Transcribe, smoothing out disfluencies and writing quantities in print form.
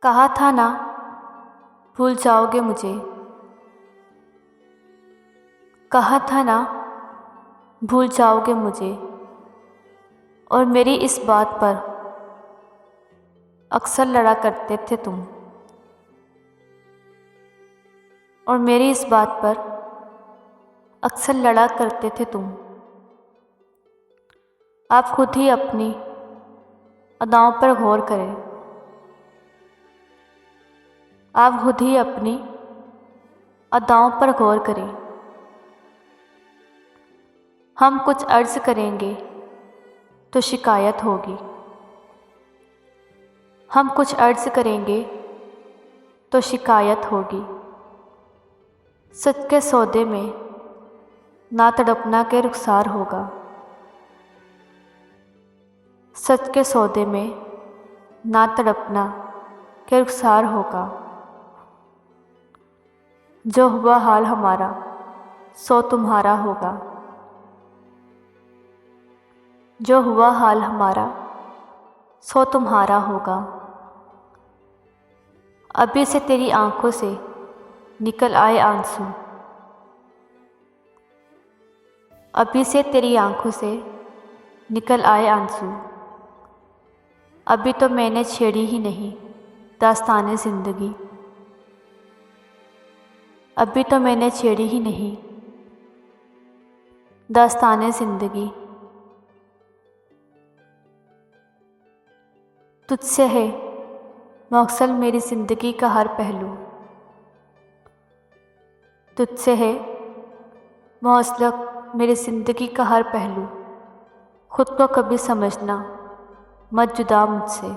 कहा था ना भूल जाओगे मुझे, कहा था ना भूल जाओगे मुझे। और मेरी इस बात पर अक्सर लड़ा करते थे तुम, और मेरी इस बात पर अक्सर लड़ा करते थे तुम। आप खुद ही अपनी अदाओं पर गौर करें, आप खुद ही अपनी अदाओं पर गौर करें। हम कुछ अर्ज़ करेंगे तो शिकायत होगी, हम कुछ अर्ज़ करेंगे तो शिकायत होगी। सच के सौदे में ना तड़पना के रुखसार होगा, सच के सौदे में ना तड़पना के रुखसार होगा। जो हुआ हाल हमारा सो तुम्हारा होगा, जो हुआ हाल हमारा सो तुम्हारा होगा। अभी से तेरी आंखों से निकल आए आंसू, अभी से तेरी आंखों से निकल आए आंसू। अभी तो मैंने छेड़ी ही नहीं दास्ताने ज़िंदगी, अभी तो मैंने छेड़ी ही नहीं दास्ताने ज़िंदगी। तुझसे है मौसल मेरी ज़िंदगी का हर पहलू, तुझसे है मौसलक मेरी ज़िंदगी का हर पहलू। खुद को कभी समझना मत जुदा मुझसे।